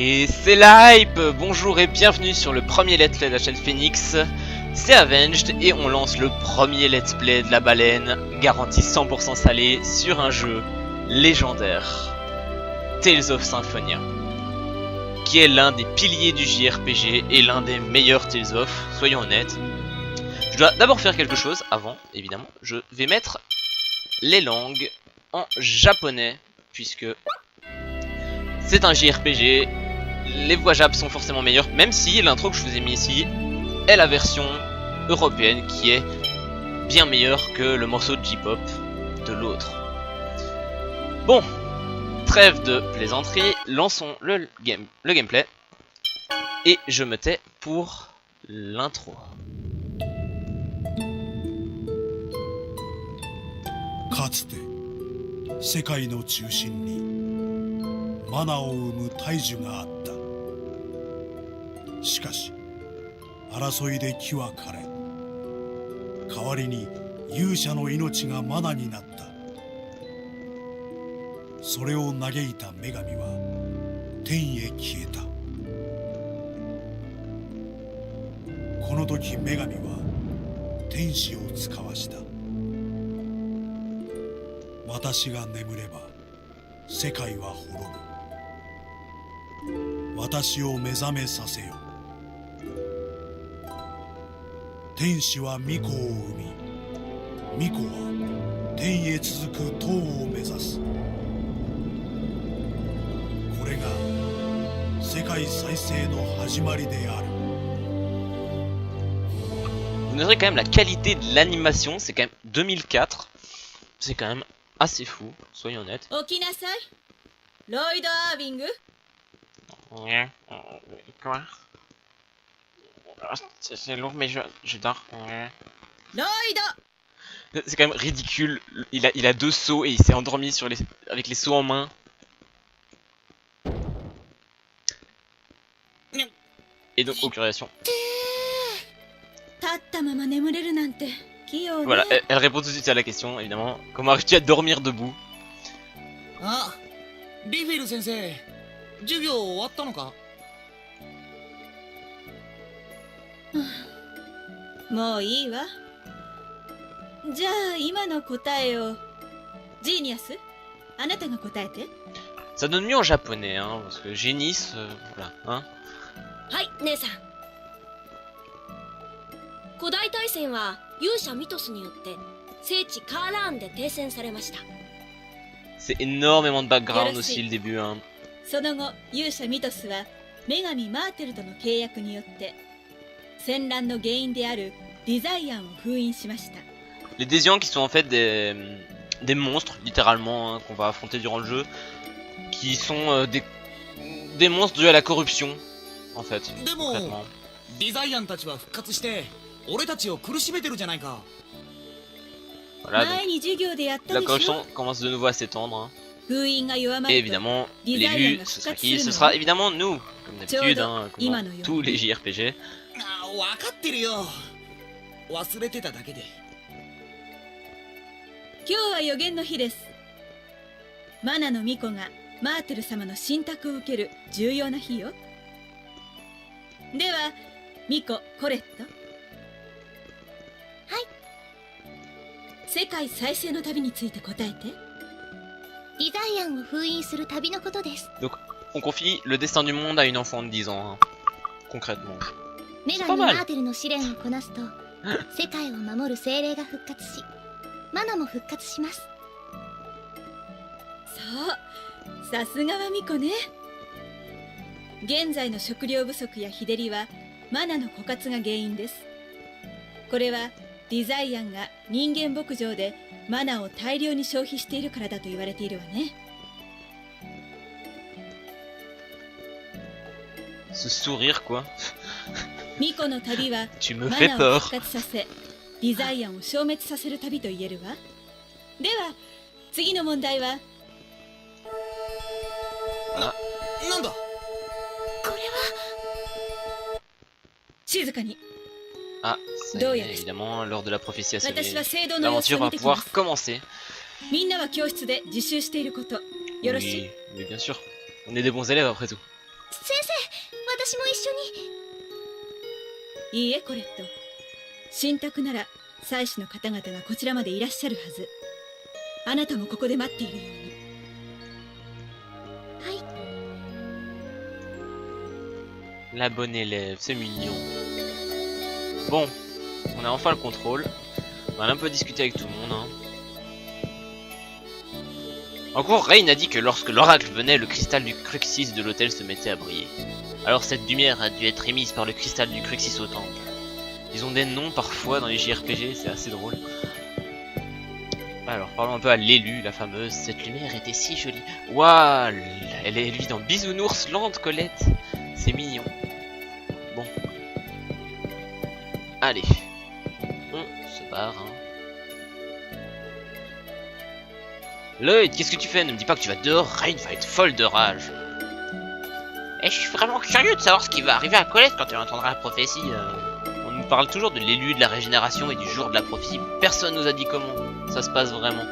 Et c'est la hype. Bonjour et bienvenue sur le premier let's play de la chaîne Phoenix. C'est Avenged et on lance le premier let's play de la baleine, garanti 100% salé sur un jeu légendaire, Tales of Symphonia, qui est l'un des piliers du JRPG et l'un des meilleurs Tales of, soyons honnêtes. Je dois d'abord faire quelque chose avant, évidemment. Je vais mettre les langues en japonais, puisque c'est un JRPG, les voix jap sont forcément meilleures, même si l'intro que je vous ai mis ici est la version européenne qui est bien meilleure que le morceau de J-pop de l'autre. Bon, trêve de plaisanterie, lançons le gameplay et je me tais pour l'intro. かつて世界の中心にマナを生む大樹があった。しかし争いで木は枯れ、代わりに勇者の命がマナになった。それを嘆いた女神は天へ消えた。この時女神は天使を遣わした。私が眠れば世界は滅ぶ。私を目覚めさせよ。天使は巫女を生み、巫女は天へ続く塔を目指す。これが世界再生の始まりである。 Vous noterez quand même la qualité de l'animation, c'est quand même 2004, c'est quand même assez fou, soyons honnêtes. Lloyd Irving. Quoi? C'est long mais je dors. Lloyd. C'est quand même ridicule, il a deux seaux et il s'est endormi sur avec les seaux en main. Et donc aucuration. Voilà, elle répond tout de suite à la question, évidemment. Comment arrives-tu à dormir debout? Ah, Riffle sensei, 授業終わったのか? もういいわ。じゃあ今の答えをジーニアス、あなたが答えて。 Ça donne mieux en japonais, hein, parce que génis, voilà, hein. はい、姉さん。古代大戦は勇者ミトスによって聖地カーラーンで停戦されました。 C'est énormément de background aussi le début, hein. その後、勇者ミトスは女神マーテルとの契約によって戦乱の原因であるディザイアンを封印しました。 Les Désians qui sont en fait des monstres, littéralement, hein, qu'on va affronter durant le jeu, qui sont des monstres dus à la corruption, en fait. でも、ディザイアンたちは復活して俺たちを苦しめてるじゃないか。 Voilà, donc, la corruption commence de nouveau à s'étendre. Hein. Et évidemment, l'élu, ce sera qui? Ce sera évidemment nous, comme d'habitude, hein, comme dans tous les JRPG. わかってるよ。忘れてただけで。今日は予言の日です。マナの巫女がマーテル様の信託を受ける重要な日よ。では、巫女コレット。はい。世界再生の旅について答えて。ディザイアンを封印する旅のことです。 Donc, on confie le destin du monde à une enfant de 10 ans, hein, concrètement. 女神マーテルの試練をこなすと世界を守る精霊が復活し、マナも復活します。そう、さすがは巫女ね。現在の食料不足や日照りはマナの枯渇が原因です。これはディザイアンが人間牧場でマナを大量に消費しているからだと言われているわね。 Ce sourire, quoi. 巫女の旅は Tu me マ fais ナを peur. 復活させ、ディザイアンを消滅させる旅と言えるわ。では次の問題は。なんだ。これは。静かに。 Ah, ça y est, évidemment, lors de la prophétie à sonner, 私は聖堂の様子 l'aventure を見 va てきま pouvoir す。 commencer. みんなは教室で自習していることよろしい？ Oui, mais bien sûr. On est des bons élèves après tout. 先私も一緒に。いいえコレット、神託なら祭司の方々がこちらまでいらっしゃるはず。あなたもここで待っているように。はい。 La bonne élève, c'est mignon. Bon, on a enfin le contrôle. On a un peu discuté avec tout le monde. Hein. En gros, Rain a dit que lorsque l'oracle venait, le cristal du Cruxis de l'hôtel se mettait à briller. Alors cette lumière a dû être émise par le cristal du Cruxis au temple. Ils ont des noms parfois dans les JRPG, c'est assez drôle. Alors parlons un peu à l'élu, la fameuse. Cette lumière était si jolie. Waouh, elle est lui dans Bisounours lente Colette. C'est mignon. Bon. Allez. On se barre. Hein. Lloyd, qu'est-ce que tu fais? Ne me dis pas que tu vas dehors, Rain va être folle de rage. Et je suis vraiment curieux de savoir ce qui va arriver à Colette quand elle entendra la prophétie. On nous parle toujours de l'élu, de la régénération et du jour de la prophétie. Personne nous a dit comment ça se passe vraiment.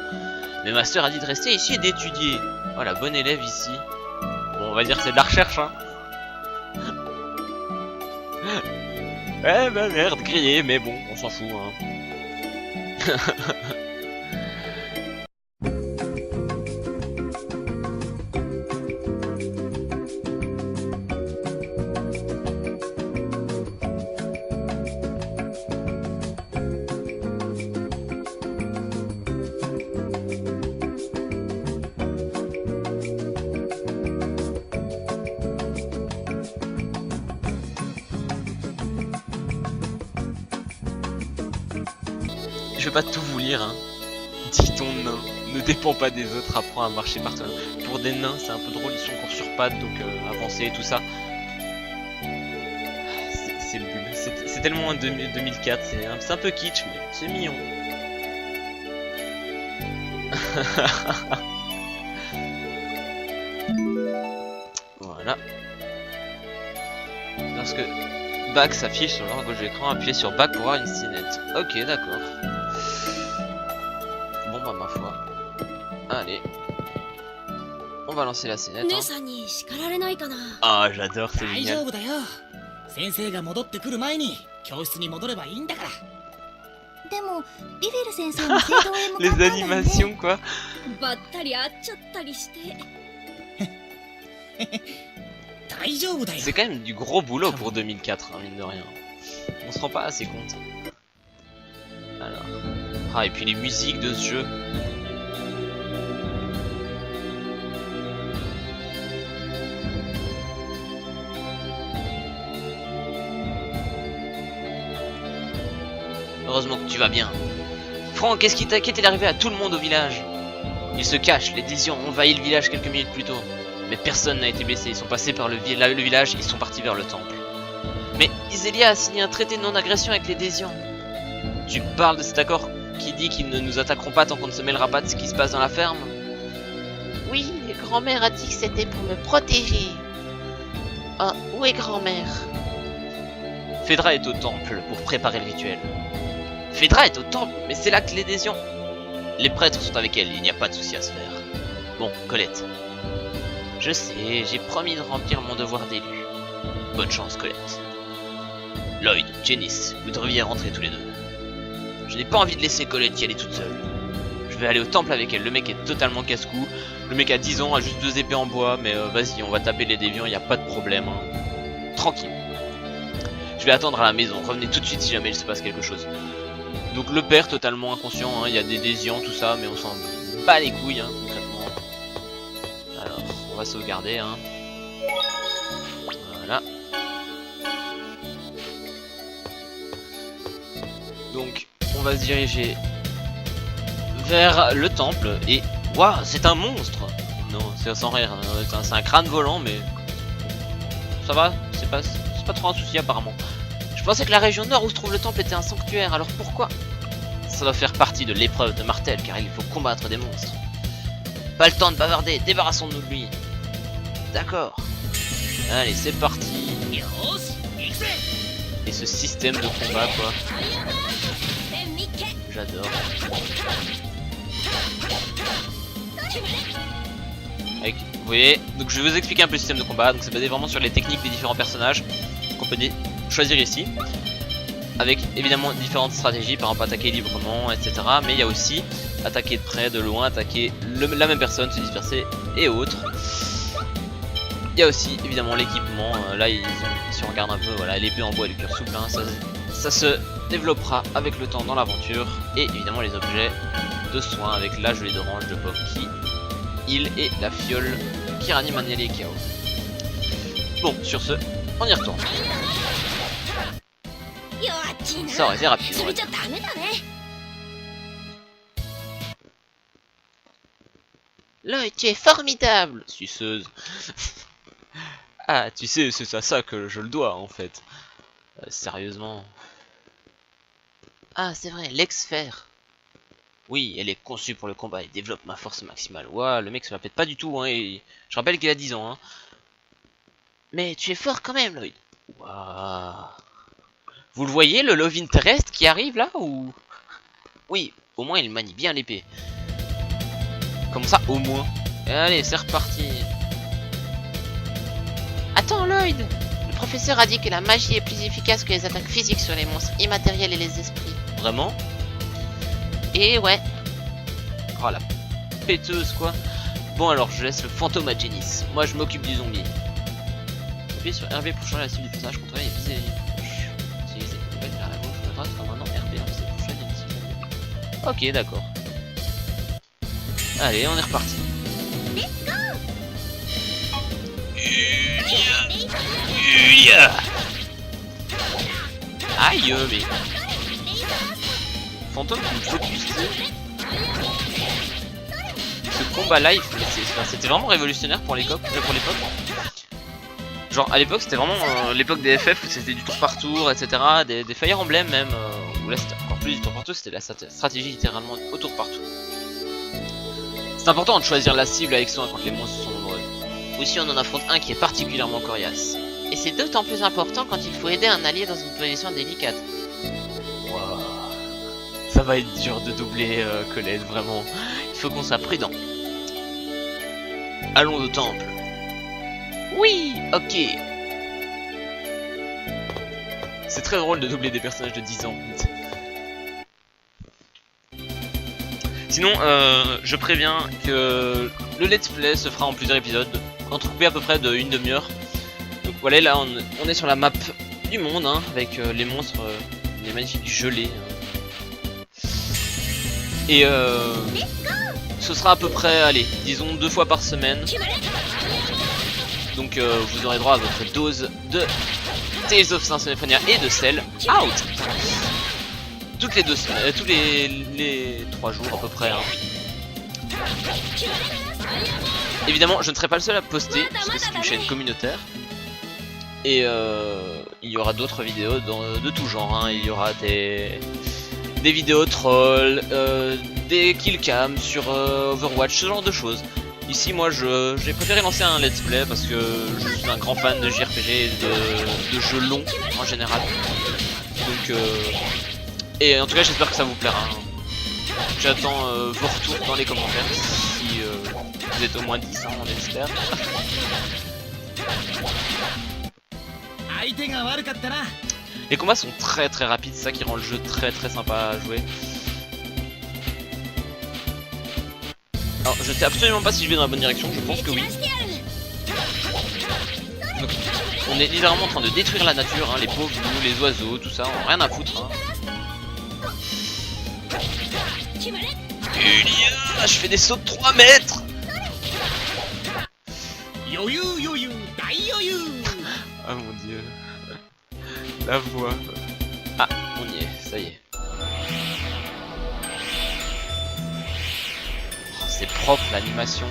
Mais ma sœur a dit de rester ici et d'étudier. Oh, la bonne élève ici. Bon, on va dire que c'est de la recherche, hein. Ouais, bah merde, grillé, mais bon, on s'en fout, hein. Je vais pas tout vous lire, hein. Dis ton nain, ne dépend pas des autres, apprends à marcher par toi-même. Pour des nains, c'est un peu drôle, ils sont encore sur pattes, donc avancer et tout ça. C'est le but. C'est tellement un 2004, c'est un peu kitsch, mais c'est mignon. Voilà. Lorsque back s'affiche sur le gauche de l'écran, appuyez sur back pour voir une cinétique. Ok, d'accord. Bon bah ma foi. Allez. On va lancer la scénette. Hein. Ah, j'adore, c'est génial. 先生が戻ってくる前に教室に戻ればいいんだから。でもリフィル先生の聖堂へ向かったんだよね。 Les animations quoi. ばったり会っちゃったりして。大丈夫だよ。 C'est quand même du gros boulot pour 2004, hein, mine de rien. On se rend pas assez compte. Alors. Ah, et puis les musiques de ce jeu. Heureusement que tu vas bien. Franck, qu'est-ce qui t'inquiète? Il est arrivé à tout le monde au village. Ils se cachent, les Désions ont envahi le village quelques minutes plus tôt. Mais personne n'a été blessé, ils sont passés par le village, ils sont partis vers le temple. Mais Isélia a signé un traité de non-agression avec les Désions. Tu parles de cet accord qui dit qu'ils ne nous attaqueront pas tant qu'on ne se mêlera pas de ce qui se passe dans la ferme? Oui, grand-mère a dit que c'était pour me protéger. Oh, où est grand-mère? Phédra est au temple pour préparer le rituel. Phédra est au temple, mais c'est là que les Désions. Les prêtres sont avec elle, il n'y a pas de souci à se faire. Bon, Colette. Je sais, j'ai promis de remplir mon devoir d'élu. Bonne chance, Colette. Lloyd, Janice, vous devriez rentrer tous les deux. Je n'ai pas envie de laisser Colette y aller toute seule. Je vais aller au temple avec elle, le mec est totalement casse-cou. Le mec a 10 ans, a juste 2 épées en bois, mais vas-y, on va taper les déviants, il n'y a pas de problème. Hein. Tranquille. Je vais attendre à la maison, revenez tout de suite si jamais il se passe quelque chose. Donc le père totalement inconscient, hein, il y a des désiants, tout ça, mais on s'en bat les couilles, hein, concrètement. Alors, on va sauvegarder, hein. Voilà. Donc, on va se diriger vers le temple et... Waouh, c'est un monstre! Non, c'est sans rire, hein, c'est un crâne volant, mais... Ça va, c'est pas trop un souci apparemment. Je pensais que la région nord où se trouve le temple était un sanctuaire, alors pourquoi? Ça doit faire partie de l'épreuve de Martel, car il faut combattre des monstres. Pas le temps de bavarder, débarrassons-nous de lui. D'accord. Allez, c'est parti. Et ce système de combat, quoi. J'adore. Avec voyez, donc je vais vous expliquer un peu le système de combat. Donc c'est basé vraiment sur les techniques des différents personnages qu'on peut choisir ici, avec évidemment différentes stratégies, par exemple attaquer librement, etc. Mais il y a aussi attaquer de près, de loin, attaquer la même personne, se disperser et autres. Il y a aussi évidemment l'équipement. Là si on regarde un peu, voilà, l'épée en bois et le cuir souple, hein, ça se développera avec le temps dans l'aventure. Et évidemment les objets de soins avec la gelée d'orange de Bob qui heal et la fiole qui ranime un allié KO. Bon, sur ce, on y retourne. Ça aurait été rapide. Ouais. Lloyd, tu es formidable. Suceuse. Ah, tu sais, c'est à ça que je le dois en fait. Sérieusement. Ah, c'est vrai, l'ex-fer. Oui, elle est conçue pour le combat et développe ma force maximale. Ouah, le mec se la pète pas du tout, hein. Et je rappelle qu'il a 10 ans, hein. Mais tu es fort quand même, Lloyd. Ouah. Vous le voyez, le Love Interest qui arrive là ou... Oui, au moins il manie bien l'épée. Comme ça, au moins. Et allez, c'est reparti. Attends, Lloyd. Le professeur a dit que la magie est plus efficace que les attaques physiques sur les monstres immatériels et les esprits. Vraiment? Et ouais. Oh la péteuse quoi. Bon alors je laisse le fantôme à Janice. Moi je m'occupe du zombie. Appuyez sur RB pour changer la cible du personnage, contrôler et viser les gauche. Utilisez les nouvelles vers la gauche ou à droite comme maintenant RB c'est pour choisir une cible. Ok d'accord. Allez on est reparti. Aïe mais... Fantôme qui me focus, tu sais. Ce combat live, c'était vraiment révolutionnaire pour l'époque. Genre à l'époque c'était vraiment l'époque des FF où c'était du tour par tour, etc. Des Fire Emblem même, où là c'était encore plus du tour par tour, c'était la stratégie littéralement au tour par tour. C'est important de choisir la cible avec soin quand les monstres sont nombreux. Aussi on en affronte un qui est particulièrement coriace. Et c'est d'autant plus important quand il faut aider un allié dans une position délicate. Wow. Ça va être dur de doubler Colette, vraiment. Il faut qu'on soit prudent. Allons au temple. Oui, ok. C'est très drôle de doubler des personnages de 10 ans. Sinon, je préviens que le let's play se fera en plusieurs épisodes, entrecoupés à peu près de une demi-heure. Donc voilà, là on est sur la map du monde, hein, avec les monstres, les magnifiques gelés. Et ce sera à peu près, allez, disons 2 fois par semaine. Donc vous aurez droit à votre dose de Tales of Symphonia et de Cell Out. Toutes les 2 semaines, tous les 3 jours à peu près. Hein. Évidemment, je ne serai pas le seul à poster, puisque c'est une chaîne communautaire. Et il y aura d'autres vidéos de tout genre. Hein. Il y aura des vidéos trolls, des killcams sur Overwatch, ce genre de choses. Ici, moi, j'ai préféré lancer un let's play parce que je suis un grand fan de JRPG et de jeux longs en général. Donc, et en tout cas, j'espère que ça vous plaira. Hein. J'attends vos retours dans les commentaires si vous êtes au moins 10, hein, on espère. Les combats sont très très rapides, c'est ça qui rend le jeu très très sympa à jouer. Alors je sais absolument pas si je vais dans la bonne direction, je pense que oui. Donc, on est littéralement en train de détruire la nature, hein, les pauvres loups, les oiseaux, tout ça, on a rien à foutre. Hein. Ulia, je fais des sauts de 3 mètres. Ah mon dieu. La voix. Ah, on y est, ça y est. Oh, c'est propre l'animation.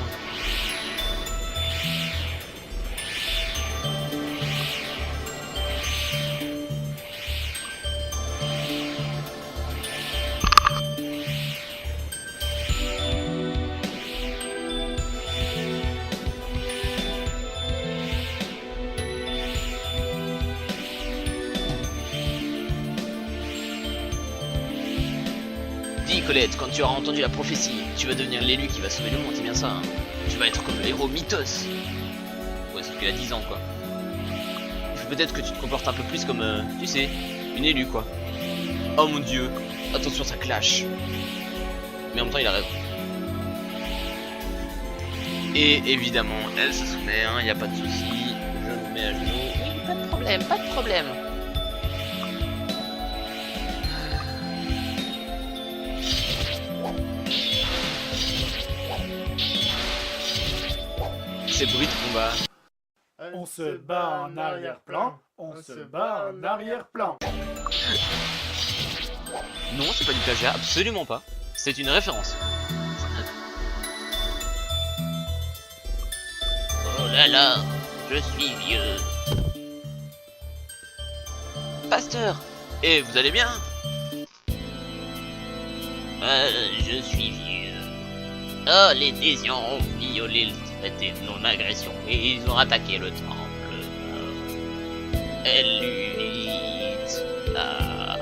Colette, quand tu auras entendu la prophétie, tu vas devenir l'élu qui va sauver le monde, c'est bien ça, hein. Tu vas être comme le héros Mythos. Ouais, sauf qu'il a 10 ans, quoi. Il faut peut-être que tu te comportes un peu plus comme, tu sais, une élue, quoi. Oh mon dieu, attention, ça clash. Mais en même temps, il a raison. Et évidemment, elle se soumet, hein, y a pas de souci. Je me mets à genoux. Oui, pas de problème, pas de problème. Ces bruits de combat. On se bat en arrière-plan, on se bat en arrière-plan. Non, c'est pas du plagiat, absolument pas. C'est une référence. Oh là là, je suis vieux. Pasteur, et vous allez bien? Je suis vieux. Oh, les Désians ont violé le traité de non-agression et ils ont attaqué le temple. Elite, la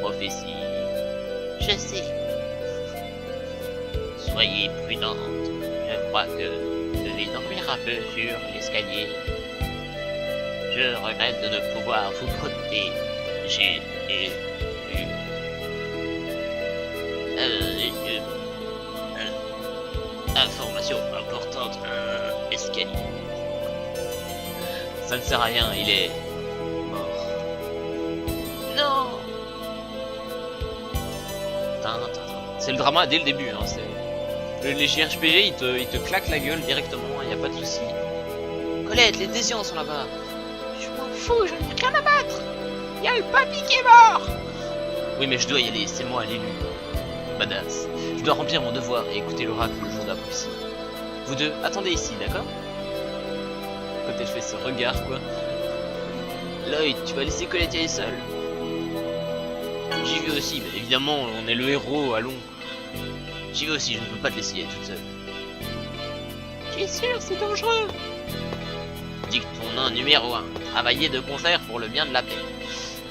prophétie. Je sais. Soyez prudente. Je crois que je vais dormir un peu sur l'escalier. Je regrette de ne pouvoir vous protéger et information importante, escalier. Ça ne sert à rien, il est mort. Non. C'est le drama dès le début, hein. Les JRPG, ils te claquent la gueule directement, y a pas de souci. Colette, les Désians sont là-bas. Je m'en fous, je n'ai rien à battre. Y a le papy qui est mort. Oui, mais je dois y aller, c'est moi l'élu. Badass. Je dois remplir mon devoir et écouter l'oracle le jour de la prophétie. Vous deux, attendez ici, d'accord? Quand elle fait ce regard, quoi. Lloyd, tu vas laisser Colette y aller seule? J'y vais aussi, mais évidemment, on est le héros, allons. J'y vais aussi, je ne peux pas te laisser y aller toute seule. Tu es sûr, c'est dangereux. Dictons numéro 1. Travailler de concert pour le bien de la paix.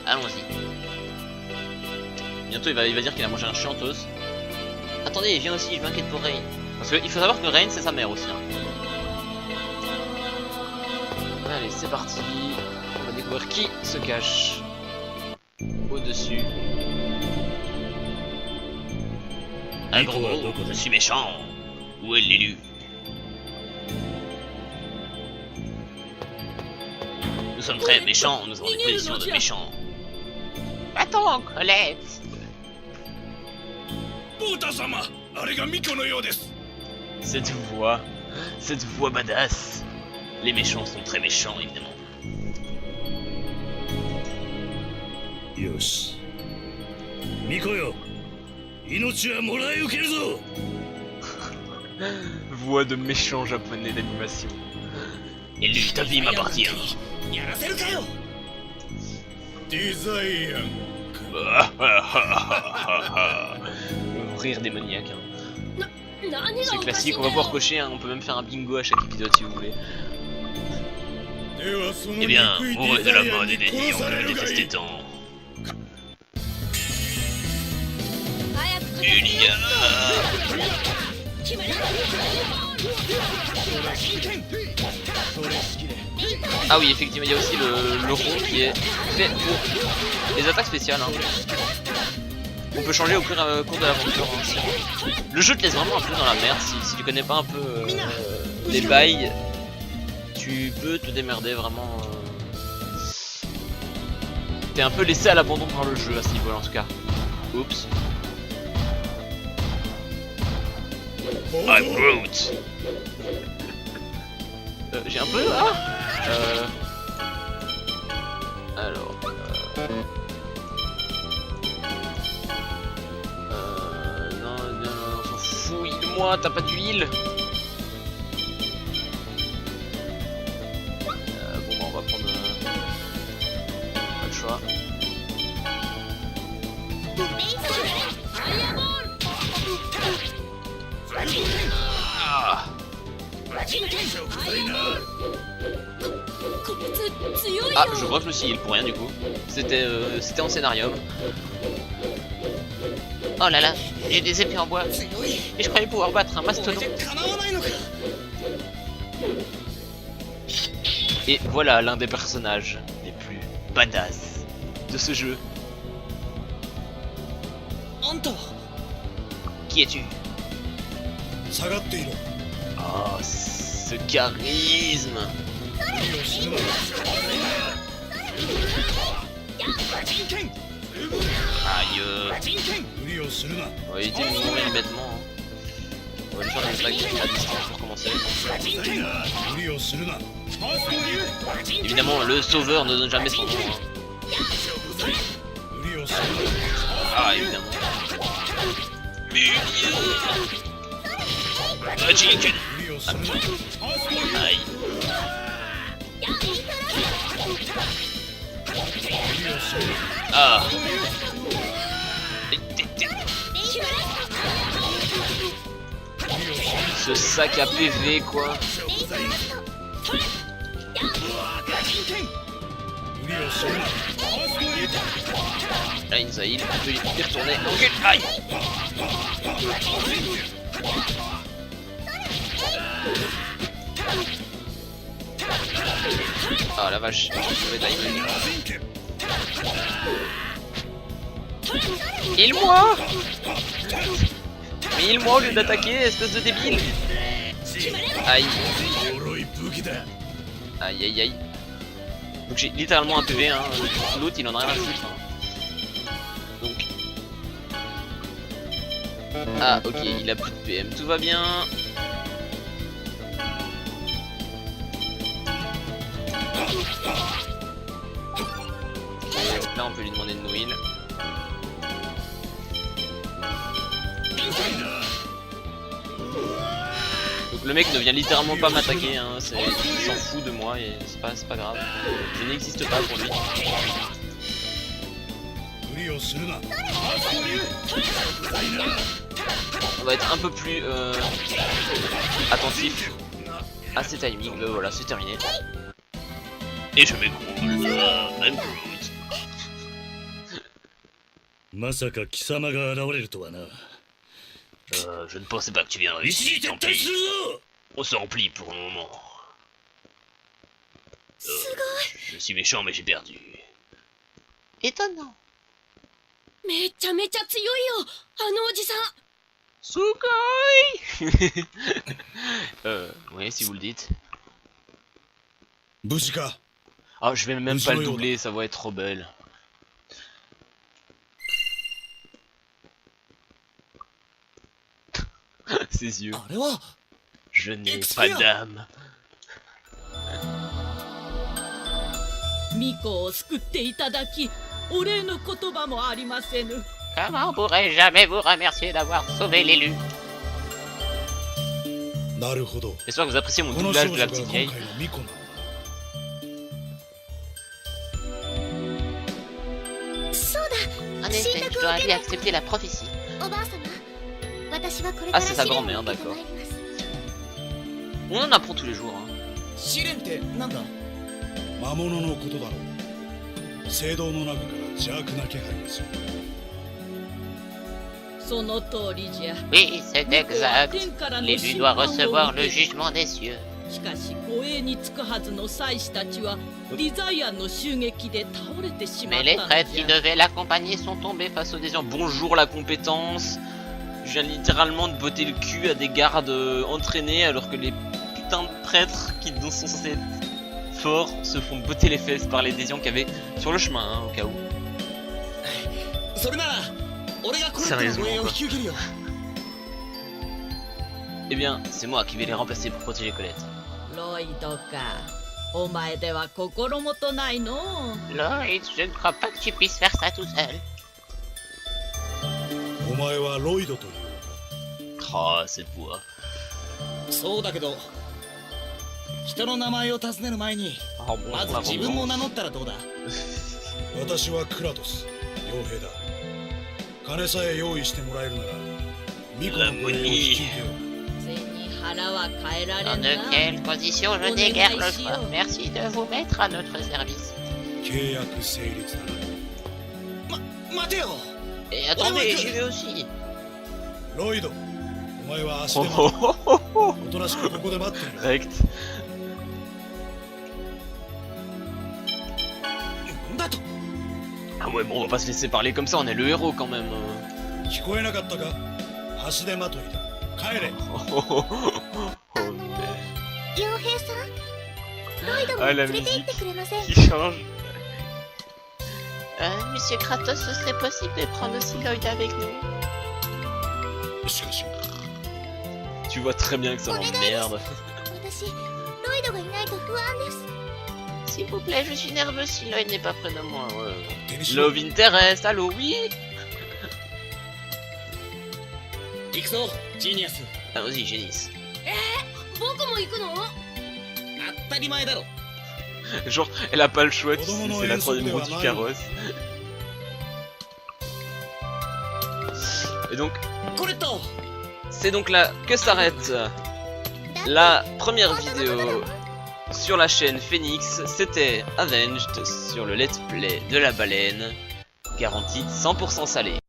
Allons-y. Bientôt, il va dire qu'il a mangé un chiantos. Attendez, viens aussi, je m'inquiète pour Rain. Parce qu'il faut savoir que Rain, c'est sa mère aussi. Hein. Allez, c'est parti. On va découvrir qui se cache au-dessus. Un gros mot, je suis méchant. Où est l'élu? Nous sommes très méchants, nous avons des positions de méchants. Attends, Colette. Cette voix badass. Les méchants sont très méchants, évidemment. Yoshi. Mikoyo. Inochi wa morai ukeru zo. Voix de méchant japonais d'animation. Élu, ta vie m'appartient. Rire démoniaque. Hein. C'est classique, on va pouvoir cocher, hein. On peut même faire un bingo à chaque épisode si vous voulez. Eh bien, mourrez de la main des désirs, je le détestais tant. Julia. Ah oui, effectivement, il y a aussi le rond qui est fait pour les attaques spéciales. Hein. On peut changer au cours de l'aventure. Hein. Le jeu te laisse vraiment un peu dans la merde. Si tu connais pas un peu les bails, tu peux te démerder vraiment. T'es un peu laissé à l'abandon par le jeu à ce niveau-là en tout cas. Oups. I'm Groot. J'ai un peu là. Alors. Non, on s'en fout. Huile-moi, t'as pas d'huile. Bon, bah, on va prendre. Pas le choix. Ah. Ah, je vois que je me suis heal pour rien du coup. C'était en scénarium. Oh là là, j'ai des épées en bois. Et je croyais pouvoir battre un mastodonte. Et voilà l'un des personnages les plus badass de ce jeu. Qui es-tu? 下がっていろ Oh, ce charisme. Aïe. 無理をするな On va éviter de mourir bêtement. Hein. On va lui faire des attaques à distance pour commencer. 無理をするな Évidemment, le sauveur ne donne jamais son nom. Hein. 無理をする Ah, évidemment. Magic. な無理をするな Aïe. 無理をするな Ah. Ce sac à PV quoi. 無理をするな Là, Inzaïl, on peut y retourner. Ok, aïe. Ah la vache, je vais timer. Heal-moi. Mais heal-moi au lieu d'attaquer, espèce de débile. Aïe. 脆い武器だ Aïe aïe aïe. Donc j'ai littéralement un PV, hein. L'autre il en a rien à foutre. Hein. Donc. Ah ok, il a plus de PM, tout va bien. Ok, donc là on peut lui demander de nous heal. Donc le mec ne vient littéralement pas m'attaquer, hein. Il s'en fout de moi et c'est pas grave. Je n'existe pas pour lui. 無理をするな On va être un peu plus attentif à ces timings. Voilà, c'est terminé. Et je m'écroule. Même Groot. まさか貴様が現れるとはな。 Je ne pensais pas que tu viendrais ici, tant pis. On se remplit pour le moment. Je suis méchant mais j'ai perdu. Étonnant. めちゃめちゃ強いよあのおじさん Sukai. Ouais, si vous le dites. 無事か Ah, je vais même pas le doubler, sa voix est trop belle. Ses yeux. あれは Je n'ai pas d'âme. ミコを救っていただきお礼の言葉もありませぬ Comment pourrais-je jamais vous remercier d'avoir sauvé l'élu? なるほど J'espère que vous appréciez mon この doublage 少 de 女 la が petite 今 vieille. 回の巫女なの そうだ En effet, je dois lui accepter la prophétie. おばあ様私はこれ Ah, から c'est sa 試練を grand-mère, 受けて d'accord. まいります On en apprend tous les jours. Hein. 試練ってなんだ？魔物のことだろう聖堂の中から邪悪な気配がするその通りじゃ Oui, c'est 巫女は exact. 天からの L'élu 審 doit 判を recevoir 受 le け jugement des cieux. しかし護衛につくはずの祭司たちはリザイアンの襲撃で倒れてしまっ Mais les たの traîtres じ qui ゃ devaient l'accompagner sont tombés Face aux désirs. Bonjour la compétence. Je viens littéralement de botter le cul à des gardes entraînés alors que les putains de prêtres qui sont censés être forts se font botter les fesses par les désirs qu'il y avait sur le chemin, hein, au cas où. それなら俺がコレットの護衛を引き受けるよ。 Eh bien, c'est moi qui vais les remplacer pour protéger Colette. ロイドかお前では心もとないの Lloyd, je ne crois pas que tu puisses faire ça tout seul. お前はロイドという Oh, cette voix. そうだけど人の名前を尋ねる前に Oh, bon, まず自分も名乗ったらどうだ？私はクラトス傭兵だ金さえ用意してもらえるなら巫女の護衛を引き受けよう背に腹は変えられ Dans ん de な quelles conditions je n'ai guère le choix. Merci de vous mettre à notre service. 契約成立だな待てよ Et attendez, j'y vais aussi. ロイド、お前は足Oh, で oh, 待て。 oh, oh, おとなしくここで待っている。 direct. なんだと Ah ouais, bon, on va pas se laisser parler comme ça, on est le héros quand même. 聞こえなかったか？足で待といだ。帰れ。 Oh, oh, oh, oh, 傭兵さんロイドも Ah, la 連れて行ってくれません qui change. Monsieur Kratos, ce serait possible de prendre aussi Lloyd avec nous? しかし、 Tu vois très bien que ça m'emmerde. 私ロイドがいないと不安です S'il vous plaît, je suis nerveux si Lloyd n'est pas près de moi. 手にしろ。 Love interest, allô, oui. 行くぞジーニアス Ah, vas-y, Génis. 僕も行くの当たり前だろ Genre, elle a pas le choix, tu sais, c'est la troisième roue du carrosse. Et donc, コレット c'est donc là que s'arrête la première vidéo sur la chaîne Phoenix. C'était Avenged sur le let's play de la baleine, garantie 100% salée.